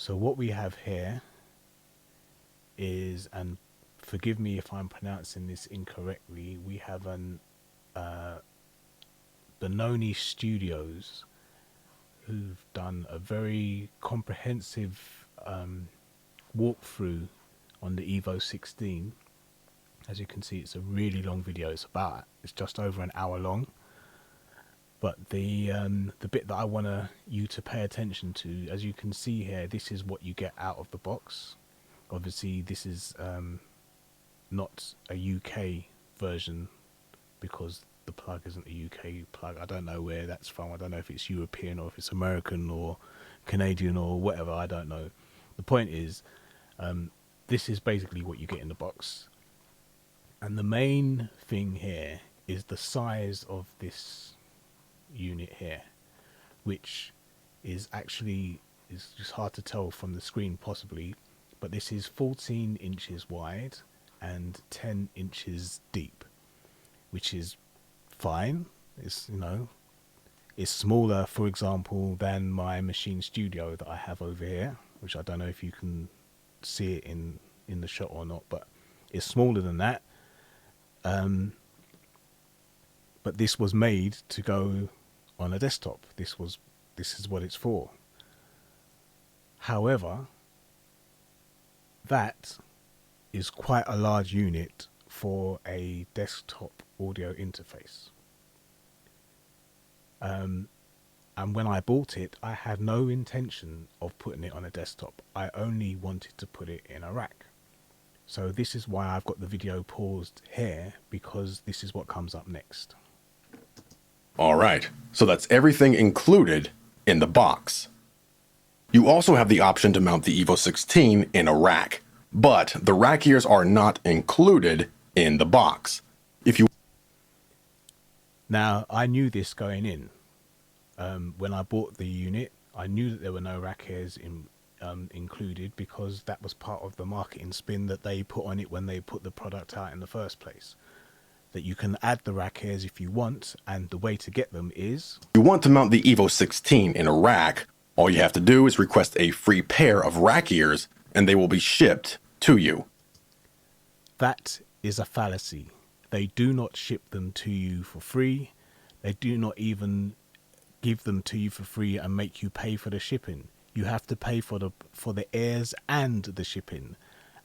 So what we have here is, and forgive me if I'm pronouncing this incorrectly, we have an Benoni Studios, who've done a very comprehensive walkthrough on the Evo 16. As you can see, it's a really long video. It's just over an hour long. But the bit that I want you to pay attention to, as you can see here, this is what you get out of the box. Obviously, this is not a UK version because the plug isn't a UK plug. I don't know where that's from. I don't know if it's European or if it's American or Canadian or whatever. I don't know. The point is, this is basically what you get in the box. And the main thing here is the size of this unit here, which is actually, is just hard to tell from the screen possibly, but this is 14 inches wide and 10 inches deep, which is fine. It's, you know, it's smaller, for example, than my machine studio that I have over here, which I don't know if you can see it in the shot or not, but it's smaller than that. But this was made to go on a desktop. This is what it's for. However, that is quite a large unit for a desktop audio interface. And when I bought it, I had no intention of putting it on a desktop. I only wanted to put it in a rack. So this is why I've got the video paused here, because this is what comes up next. All right, so that's everything included in the box. You also have the option to mount the Evo 16 in a rack, but the rack ears are not included in the box. Now, I knew this going in. When I bought the unit, I knew that there were no rack ears included, because that was part of the marketing spin that they put on it when they put the product out in the first place. That you can add the rack ears if you want, and the way to get them is, if you want to mount the Evo 16 in a rack, all you have to do is request a free pair of rack ears and they will be shipped to you. That is a fallacy. They do not ship them to you for free. They do not even give them to you for free and make you pay for the shipping. You have to pay for the ears and the shipping.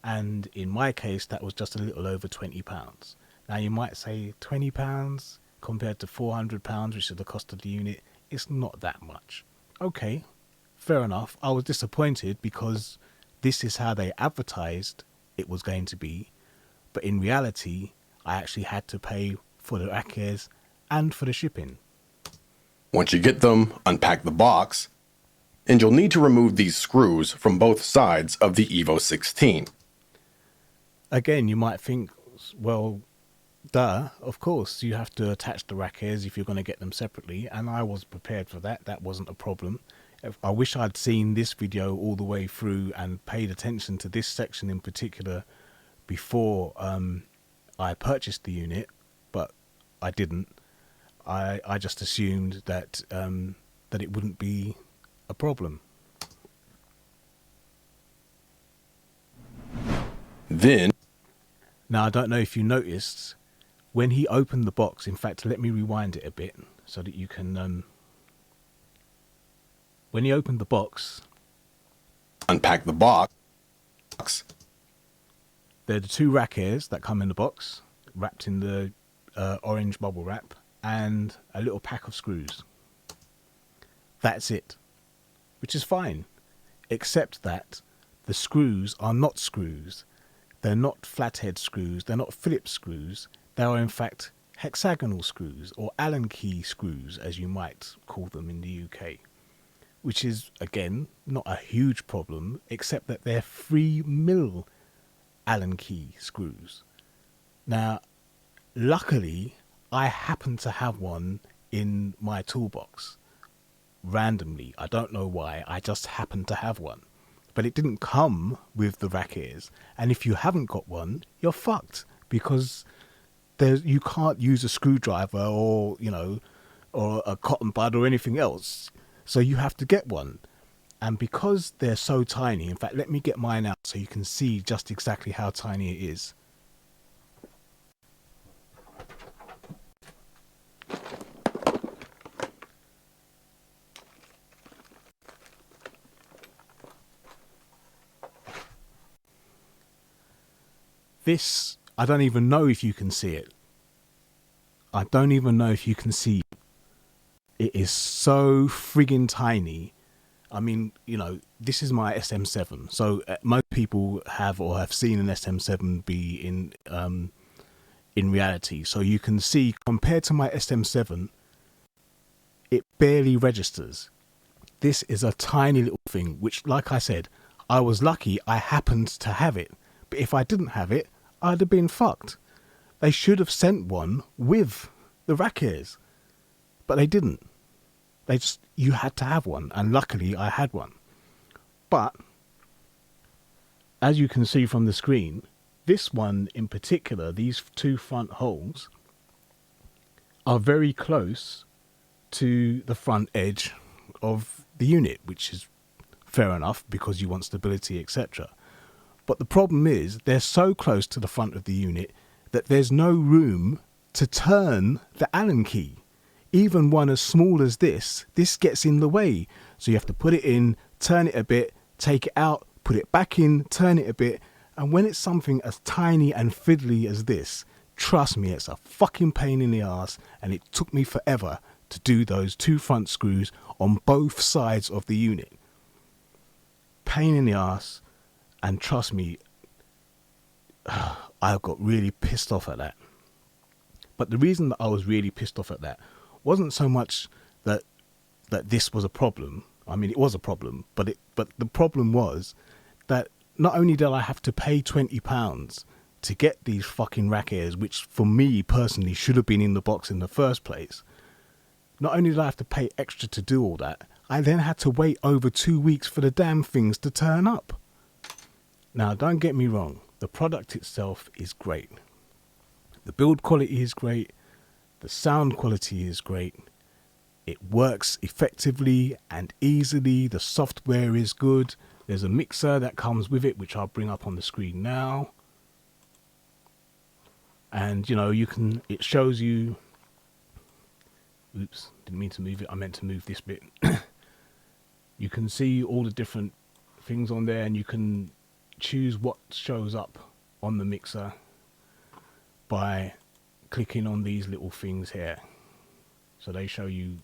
And in my case, that was just a little over £20. Now you might say £20 compared to £400, which is the cost of the unit. It's not that much. Okay, fair enough. I was disappointed because this is how they advertised it was going to be. But in reality, I actually had to pay for the rack ears and for the shipping. Once you get them, unpack the box, and you'll need to remove these screws from both sides of the Evo 16. Again, you might think, well, duh, of course, you have to attach the rack ears if you're going to get them separately, and I was prepared for that. That wasn't a problem. I wish I'd seen this video all the way through and paid attention to this section in particular before I purchased the unit, but I didn't. I just assumed that that it wouldn't be a problem. Now, I don't know if you noticed, when he opened the box, in fact, let me rewind it a bit so that you can, when he opened the box, unpack the box, there are the two rack ears that come in the box, wrapped in the orange bubble wrap, and a little pack of screws. That's it, which is fine, except that the screws are not screws. They're not flathead screws, they're not Phillips screws, they are in fact hexagonal screws, or Allen key screws as you might call them in the UK, which is again not a huge problem, except that they're 3mm Allen key screws. Now, luckily, I happen to have one in my toolbox randomly. I don't know why, I just happen to have one. But it didn't come with the rack ears. And if you haven't got one, you're fucked, because you can't use a screwdriver or, you know, or a cotton bud or anything else. So you have to get one. And because they're so tiny, in fact, let me get mine out so you can see just exactly how tiny it is. This, I don't even know if you can see it. I don't even know if you can see it. It is so friggin' tiny. I mean, you know, this is my SM7. So most people have or have seen an SM7 be in reality. So you can see, compared to my SM7, it barely registers. This is a tiny little thing, which, like I said, I was lucky I happened to have it. But if I didn't have it, I'd have been fucked. They should have sent one with the rack ears, but they didn't. They just, you had to have one, and luckily I had one. But as you can see from the screen, this one in particular, these two front holes are very close to the front edge of the unit, which is fair enough because you want stability, etc. But the problem is they're so close to the front of the unit that there's no room to turn the Allen key. Even one as small as this gets in the way. So you have to put it in, turn it a bit, take it out, put it back in, turn it a bit. And when it's something as tiny and fiddly as this, trust me, it's a fucking pain in the ass. And it took me forever to do those two front screws on both sides of the unit. Pain in the ass. And trust me, I got really pissed off at that. But the reason that I was really pissed off at that wasn't so much that this was a problem. I mean, it was a problem, but the problem was that not only did I have to pay £20 to get these fucking rack ears, which for me personally should have been in the box in the first place. Not only did I have to pay extra to do all that, I then had to wait over 2 weeks for the damn things to turn up. Now, don't get me wrong, the product itself is great. The build quality is great. The sound quality is great. It works effectively and easily. The software is good. There's a mixer that comes with it, which I'll bring up on the screen now. And, you know, it shows you, oops, didn't mean to move it. I meant to move this bit. You can see all the different things on there, and you can choose what shows up on the mixer by clicking on these little things here. So they show you,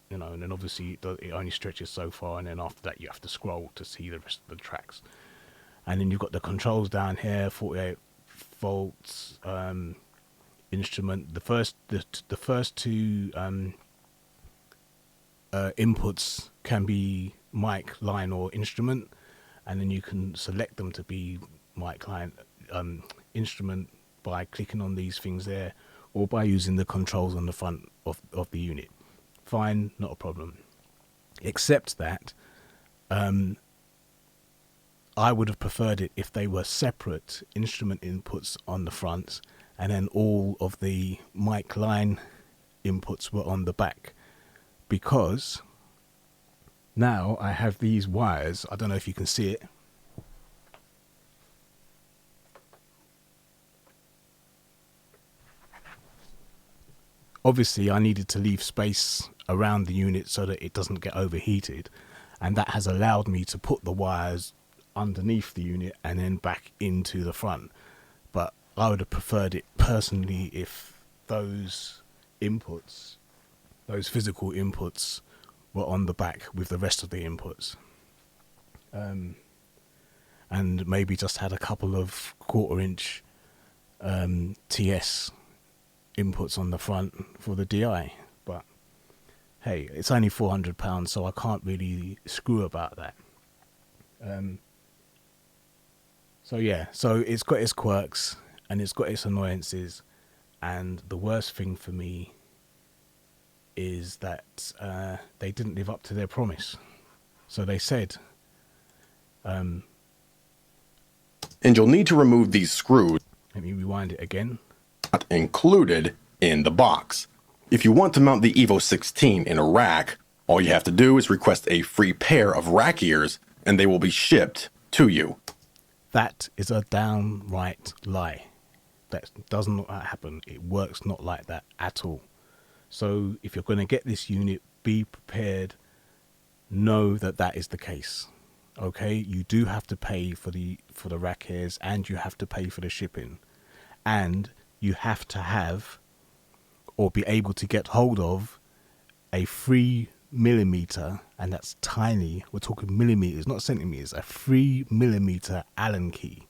you know, and then obviously it only stretches so far, and then after that you have to scroll to see the rest of the tracks. And then you've got the controls down here, 48 volts, instrument. The first two inputs can be mic, line, or instrument, and then you can select them to be mic, line, instrument by clicking on these things there, or by using the controls on the front of the unit. Fine, not a problem. Except that I would have preferred it if they were separate instrument inputs on the front, and then all of the mic line inputs were on the back, because now I have these wires. I don't know if you can see it. Obviously, I needed to leave space around the unit so that it doesn't get overheated, and that has allowed me to put the wires underneath the unit and then back into the front. But I would have preferred it personally if those inputs, those physical inputs, were on the back with the rest of the inputs, and maybe just had a couple of 1/4" TS inputs on the front for the DI. But hey, it's only £400, so I can't really screw about that. So yeah, so it's got its quirks and it's got its annoyances, and the worst thing for me is that they didn't live up to their promise. So they said, And you'll need to remove these screws let me rewind it again. not included in the box. If you want to mount the Evo 16 in a rack, All you have to do is request a free pair of rack ears and they will be shipped to you. That is a downright lie. That does not happen. It works not like that at all. So if you're going to get this unit, be prepared. Know that that is the case. Okay, you do have to pay for the rack ears, and you have to pay for the shipping, and you have to have or be able to get hold of a 3mm, and that's tiny. We're talking millimeters, not centimeters. A 3mm Allen key,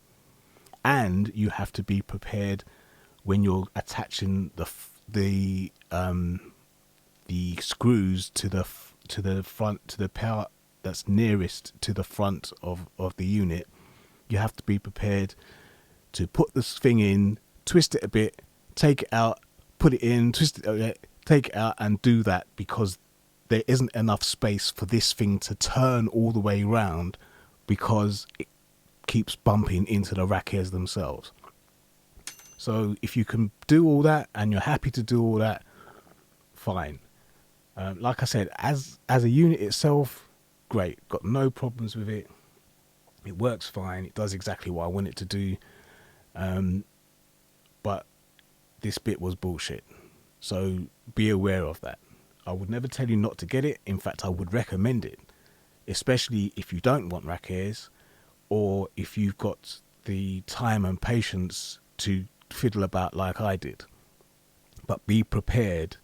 and you have to be prepared when you're attaching the screws to the front, to the part that's nearest to the front of the unit. You have to be prepared to put this thing in, twist it a bit, take it out, put it in, twist it a bit, take it out, and do that, because there isn't enough space for this thing to turn all the way around, because it keeps bumping into the rack ears themselves. So if you can do all that and you're happy to do all that, fine. Like I said, as a unit itself, great, got no problems with it. It works fine. It does exactly what I want it to do. But this bit was bullshit. So be aware of that. I would never tell you not to get it. In fact, I would recommend it, especially if you don't want rack ears, or if you've got the time and patience to fiddle about like I did. But be prepared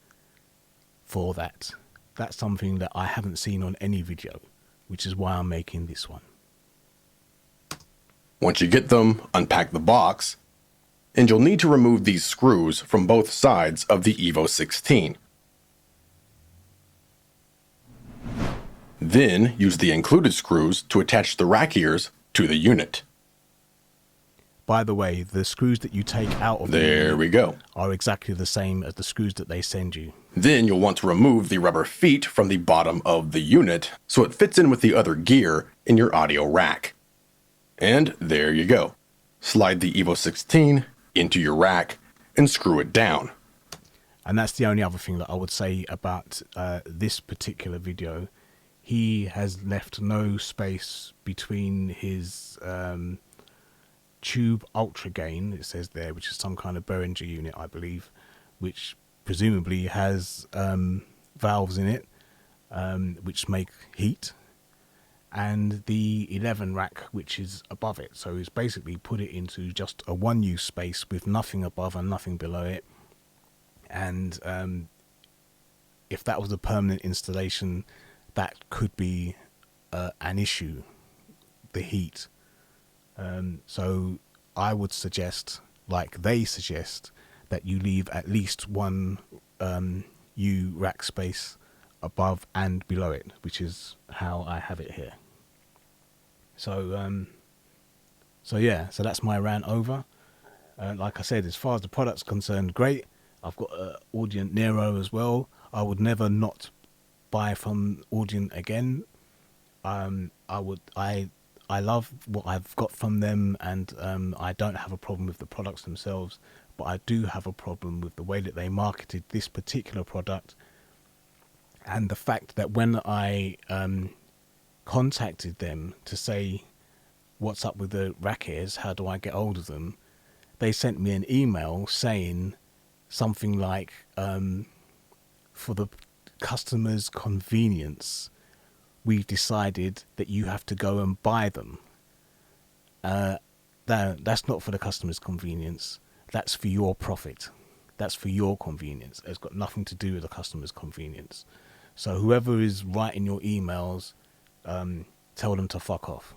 for that. That's something that I haven't seen on any video, which is why I'm making this one. Once you get them, unpack the box, and you'll need to remove these screws from both sides of the Evo 16. Then use the included screws to attach the rack ears to the unit. By the way, the screws that you take out of There we go. are exactly the same as the screws that they send you. Then you'll want to remove the rubber feet from the bottom of the unit so it fits in with the other gear in your audio rack. And there you go. Slide the Evo 16 into your rack and screw it down. And that's the only other thing that I would say about this particular video. He has left no space between his tube ultra gain, it says there, which is some kind of Behringer unit, I believe, which presumably has valves in it, which make heat, and the 11 rack, which is above it. So he's basically put it into just a one-use space with nothing above and nothing below it. And if that was a permanent installation, that could be an issue, the heat. So I would suggest, like they suggest, that you leave at least one U rack space above and below it, which is how I have it here. So yeah, so that's my rant over. Like I said, as far as the product's concerned, great. I've got Audient Nero as well. I would never not buy from Audient again. I love what I've got from them, and I don't have a problem with the products themselves, but I do have a problem with the way that they marketed this particular product, and the fact that when I contacted them to say what's up with the rack ears, how do I get hold of them, they sent me an email saying something like, for the customer's convenience, we've decided that you have to go and buy them. That's not for the customer's convenience. That's for your profit. That's for your convenience. It's got nothing to do with the customer's convenience. So whoever is writing your emails, tell them to fuck off.